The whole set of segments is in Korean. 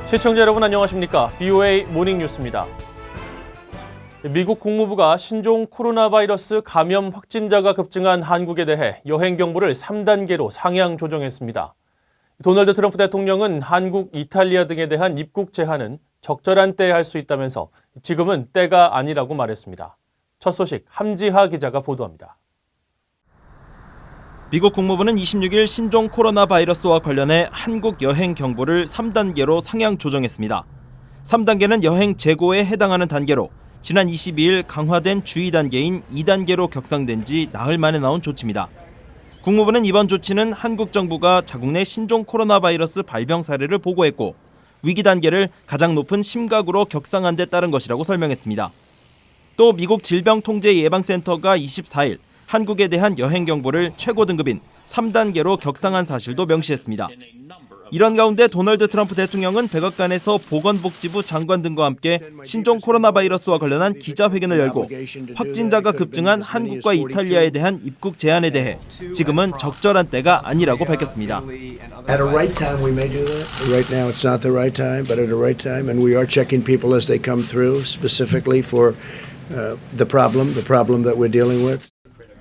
시청자 여러분 안녕하십니까? BOA 모닝뉴스입니다. 미국 국무부가 신종 코로나 바이러스 감염 확진자가 급증한 한국에 대해 여행 경보를 3단계로 상향 조정했습니다. 도널드 트럼프 대통령은 한국, 이탈리아 등에 대한 입국 제한은 적절한 때에 할 수 있다면서 지금은 때가 아니라고 말했습니다. 첫 소식 함지하 기자가 보도합니다. 미국 국무부는 26일 신종 코로나 바이러스와 관련해 한국 여행 경보를 3단계로 상향 조정했습니다. 3단계는 여행 재고에 해당하는 단계로 지난 22일 강화된 주의 단계인 2단계로 격상된 지 나흘 만에 나온 조치입니다. 국무부는 이번 조치는 한국 정부가 자국 내 신종 코로나 바이러스 발병 사례를 보고했고 위기 단계를 가장 높은 심각으로 격상한 데 따른 것이라고 설명했습니다. 또 미국 질병통제예방센터가 24일 한국에 대한 여행 경보를 최고 등급인 3단계로 격상한 사실도 명시했습니다. 이런 가운데 도널드 트럼프 대통령은 백악관에서 보건복지부 장관 등과 함께 신종 코로나 바이러스와 관련한 기자회견을 열고 확진자가 급증한 한국과 이탈리아에 대한 입국 제한에 대해 지금은 적절한 때가 아니라고 밝혔습니다. At a right time we may do that. Right now it's not the right time, but at a right time and we are checking people as they come through specifically for the problem that we're dealing with.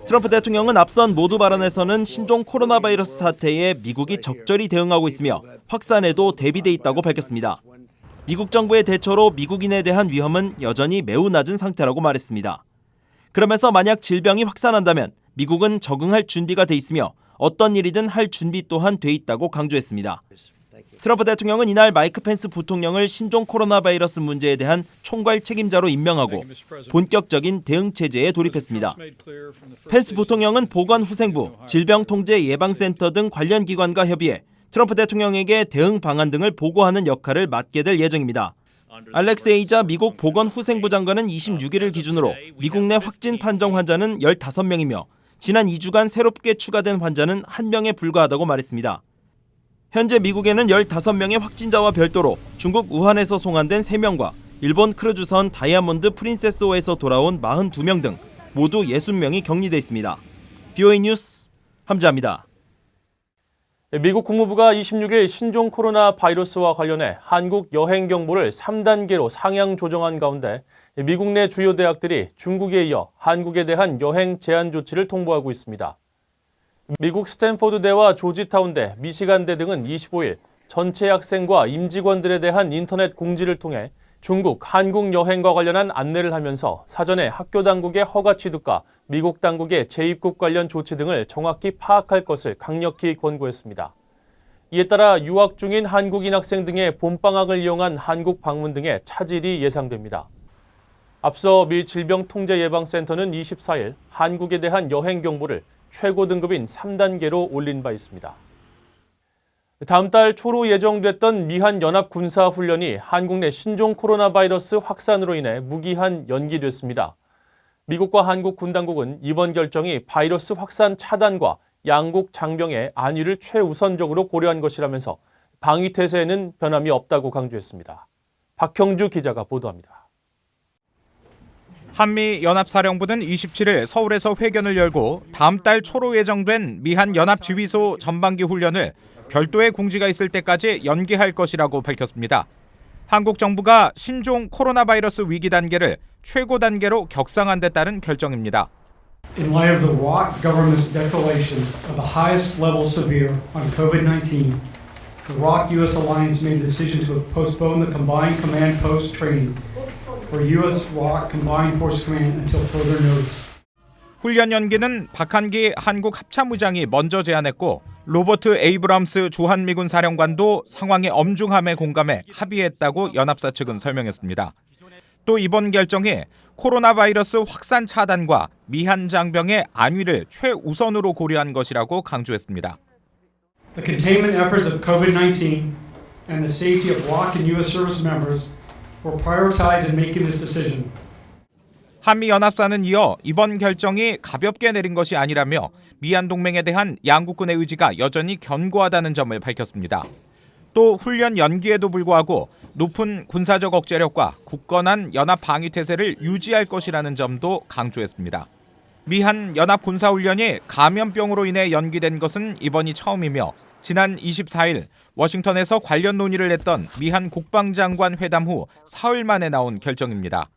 트럼프 대통령은 앞선 모두 발언에서는 신종 코로나 바이러스 사태에 미국이 적절히 대응하고 있으며 확산에도 대비돼 있다고 밝혔습니다. 미국 정부의 대처로 미국인에 대한 위험은 여전히 매우 낮은 상태라고 말했습니다. 그러면서 만약 질병이 확산한다면 미국은 적응할 준비가 돼 있으며 어떤 일이든 할 준비 또한 돼 있다고 강조했습니다. 트럼프 대통령은 이날 마이크 펜스 부통령을 신종 코로나 바이러스 문제에 대한 총괄 책임자로 임명하고 본격적인 대응 체제에 돌입했습니다. 펜스 부통령은 보건후생부, 질병통제예방센터 등 관련 기관과 협의해 트럼프 대통령에게 대응 방안 등을 보고하는 역할을 맡게 될 예정입니다. 알렉스 에이자 미국 보건후생부 장관은 26일을 기준으로 미국 내 확진 판정 환자는 15명이며 지난 2주간 새롭게 추가된 환자는 1명에 불과하다고 말했습니다. 현재 미국에는 15명의 확진자와 별도로 중국 우한에서 송환된 3명과 일본 크루즈선 다이아몬드 프린세스호에서 돌아온 42명 등 모두 60명이 격리돼 있습니다. BOA 뉴스 함지하입니다. 미국 국무부가 26일 신종 코로나 바이러스와 관련해 한국 여행 경보를 3단계로 상향 조정한 가운데 미국 내 주요 대학들이 중국에 이어 한국에 대한 여행 제한 조치를 통보하고 있습니다. 미국 스탠포드대와 조지타운대, 미시간대 등은 25일 전체 학생과 임직원들에 대한 인터넷 공지를 통해 중국, 한국 여행과 관련한 안내를 하면서 사전에 학교 당국의 허가 취득과 미국 당국의 재입국 관련 조치 등을 정확히 파악할 것을 강력히 권고했습니다. 이에 따라 유학 중인 한국인 학생 등의 봄방학을 이용한 한국 방문 등의 차질이 예상됩니다. 앞서 미 질병통제예방센터는 24일 한국에 대한 여행 경보를 최고 등급인 3단계로 올린 바 있습니다. 다음 달 초로 예정됐던 미한 연합군사훈련이 한국 내 신종 코로나 바이러스 확산으로 인해 무기한 연기됐습니다. 미국과 한국 군 당국은 이번 결정이 바이러스 확산 차단과 양국 장병의 안위를 최우선적으로 고려한 것이라면서 방위태세에는 변함이 없다고 강조했습니다. 박형주 기자가 보도합니다. 한미연합사령부는 27일 서울에서 회견을 열고 다음 달 초로 예정된 미한 연합지휘소 전반기 훈련을 별도의 공지가 있을 때까지 연기할 것이라고 밝혔습니다. 한국 정부가 신종 코로나 바이러스 위기 단계를 최고 단계로 격상한 데 따른 결정입니다. In light of the ROC government's declaration of the highest level severe on COVID-19, the ROC U.S. alliance made the decision to postpone the combined command post training for U.S. ROC Combined Force Command until further notice. 훈련 연기는 박한기 한국 합참의장이 먼저 제안했고 로버트 에이브람스 주한미군 사령관도 상황의 엄중함에 공감해 합의했다고 연합사 측은 설명했습니다. 또 이번 결정이 코로나 바이러스 확산 차단과 미한 장병의 안위를 최우선으로 고려한 것이라고 강조했습니다. The containment efforts of COVID-19 and the safety of ROC and U.S. service members were prioritized in making this decision. 한미연합사는 이어 이번 결정이 가볍게 내린 것이 아니라며 미한 동맹에 대한 양국군의 의지가 여전히 견고하다는 점을 밝혔습니다. 또 훈련 연기에도 불구하고 높은 군사적 억제력과 굳건한 연합 방위태세를 유지할 것이라는 점도 강조했습니다. 미한 연합 군사훈련이 감염병으로 인해 연기된 것은 이번이 처음이며 지난 24일 워싱턴에서 관련 논의를 했던 미한 국방장관 회담 후 사흘 만에 나온 결정입니다.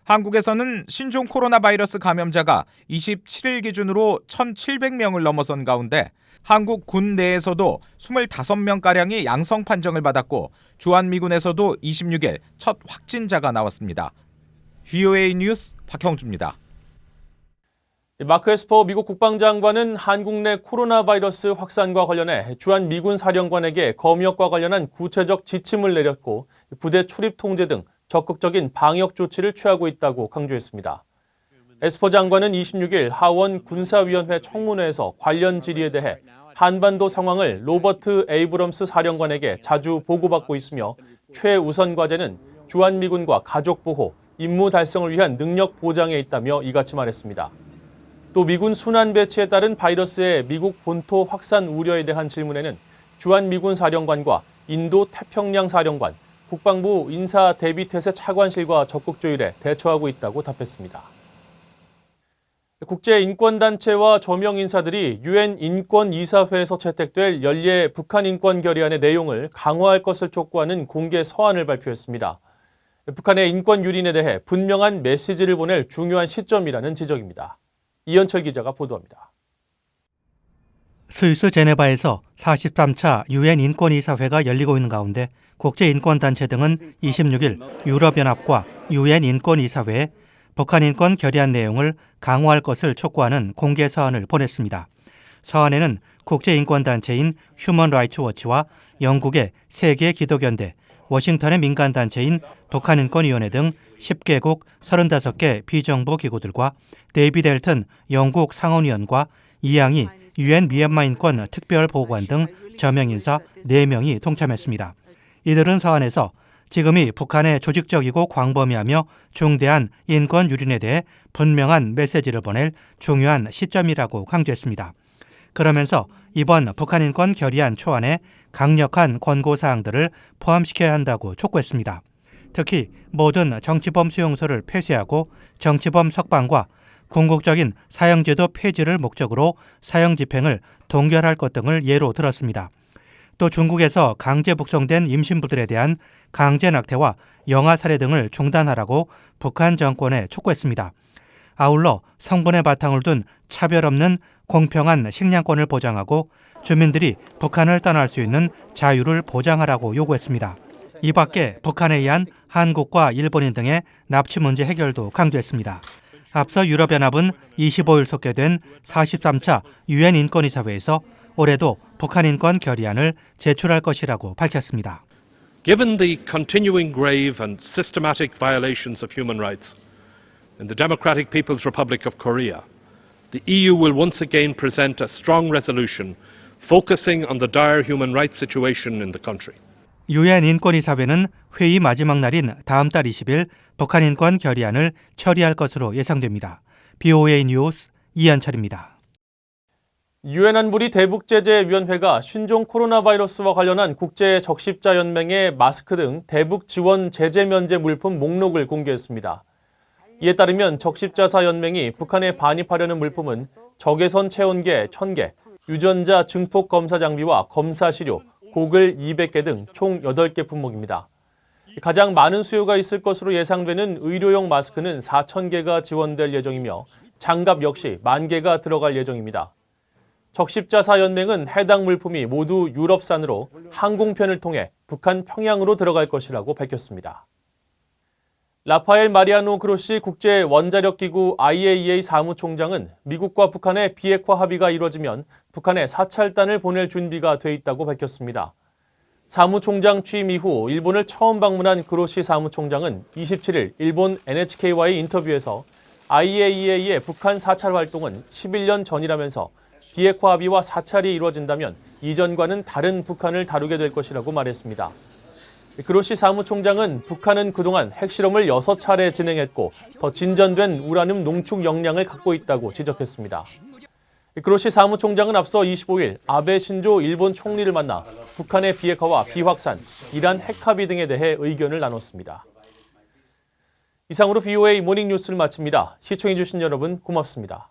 한국에서는 신종 코로나 바이러스 감염자가 27일 기준으로 1,700명을 넘어선 가운데 한국 군 내에서도 25명가량이 양성 판정을 받았고 주한미군에서도 26일 첫 확진자가 나왔습니다. VOA 뉴스 박형주입니다. 마크 에스퍼 미국 국방장관은 한국 내 코로나 바이러스 확산과 관련해 주한미군 사령관에게 검역과 관련한 구체적 지침을 내렸고 부대 출입 통제 등 적극적인 방역 조치를 취하고 있다고 강조했습니다. 에스퍼 장관은 26일 하원 군사위원회 청문회에서 관련 질의에 대해 한반도 상황을 로버트 에이브럼스 사령관에게 자주 보고받고 있으며 최우선 과제는 주한미군과 가족 보호, 임무 달성을 위한 능력 보장에 있다며 이같이 말했습니다. 또 미군 순환 배치에 따른 바이러스의 미국 본토 확산 우려에 대한 질문에는 주한미군 사령관과 인도 태평양 사령관, 국방부 인사 대비태세 차관실과 적극 조율에 대처하고 있다고 답했습니다. 국제인권단체와 저명 인사들이 유엔 인권이사회에서 채택될 연례 북한 인권 결의안의 내용을 강화할 것을 촉구하는 공개 서한을 발표했습니다. 북한의 인권 유린에 대해 분명한 메시지를 보낼 중요한 시점이라는 지적입니다. 이현철 기자가 보도합니다. 스위스 제네바에서 43차 유엔 인권이사회가 열리고 있는 가운데 국제인권단체 등은 26일 유럽연합과 유엔 인권이사회에 북한 인권 결의안 내용을 강화할 것을 촉구하는 공개 서한을 보냈습니다. 서한에는 국제인권단체인 휴먼 라이츠 워치와 영국의 세계 기독연대, 워싱턴의 민간단체인 북한인권위원회 등 10개국 35개 비정부 기구들과 데이비드 앨튼 영국 상원의원과 이양희 유엔 미얀마 인권 특별보고관 등 저명 인사 4명이 동참했습니다. 이들은 서한에서 지금이 북한의 조직적이고 광범위하며 중대한 인권 유린에 대해 분명한 메시지를 보낼 중요한 시점이라고 강조했습니다. 그러면서 이번 북한 인권 결의안 초안에 강력한 권고사항들을 포함시켜야 한다고 촉구했습니다. 특히 모든 정치범 수용소를 폐쇄하고 정치범 석방과 궁극적인 사형제도 폐지를 목적으로 사형 집행을 동결할 것 등을 예로 들었습니다. 또 중국에서 강제 북송된 임신부들에 대한 강제 낙태와 영아 살해 등을 중단하라고 북한 정권에 촉구했습니다. 아울러 성분의 바탕을 둔 차별 없는 공평한 식량권을 보장하고 주민들이 북한을 떠날 수 있는 자유를 보장하라고 요구했습니다. 이 밖에 북한에 의한 한국과 일본인 등의 납치 문제 해결도 강조했습니다. 앞서 유럽연합은 25일 속개된 43차 유엔 인권이사회에서 올해도 북한 인권 결의안을 제출할 것이라고 밝혔습니다. Given the continuing grave and systematic violations of human rights in the Democratic People's Republic of Korea, the EU will once again present a strong resolution focusing on the dire human rights situation in the country. 유엔 인권이사회는 회의 마지막 날인 다음 달 20일 북한 인권 결의안을 처리할 것으로 예상됩니다. BOA 뉴스 이현철입니다. 유엔 안보리 대북제재위원회가 신종 코로나 바이러스와 관련한 국제 적십자 연맹의 마스크 등 대북 지원 제재 면제 물품 목록을 공개했습니다. 이에 따르면 적십자사 연맹이 북한에 반입하려는 물품은 적외선 체온계 1,000개, 유전자 증폭 검사 장비와 검사 시료, 고글 200개 등 총 8개 품목입니다. 가장 많은 수요가 있을 것으로 예상되는 의료용 마스크는 4,000개가 지원될 예정이며 장갑 역시 10,000개가 들어갈 예정입니다. 적십자사 연맹은 해당 물품이 모두 유럽산으로 항공편을 통해 북한 평양으로 들어갈 것이라고 밝혔습니다. 라파엘 마리아노 그로시 국제 원자력기구 IAEA 사무총장은 미국과 북한의 비핵화 합의가 이루어지면 북한에 사찰단을 보낼 준비가 돼 있다고 밝혔습니다. 사무총장 취임 이후 일본을 처음 방문한 그로시 사무총장은 27일 일본 NHK와의 인터뷰에서 IAEA의 북한 사찰 활동은 11년 전이라면서 비핵화 합의와 사찰이 이루어진다면 이전과는 다른 북한을 다루게 될 것이라고 말했습니다. 그로시 사무총장은 북한은 그동안 핵실험을 6차례 진행했고 더 진전된 우라늄 농축 역량을 갖고 있다고 지적했습니다. 그로시 사무총장은 앞서 25일 아베 신조 일본 총리를 만나 북한의 비핵화와 비확산, 이란 핵합의 등에 대해 의견을 나눴습니다. 이상으로 BOA 모닝뉴스를 마칩니다. 시청해주신 여러분 고맙습니다.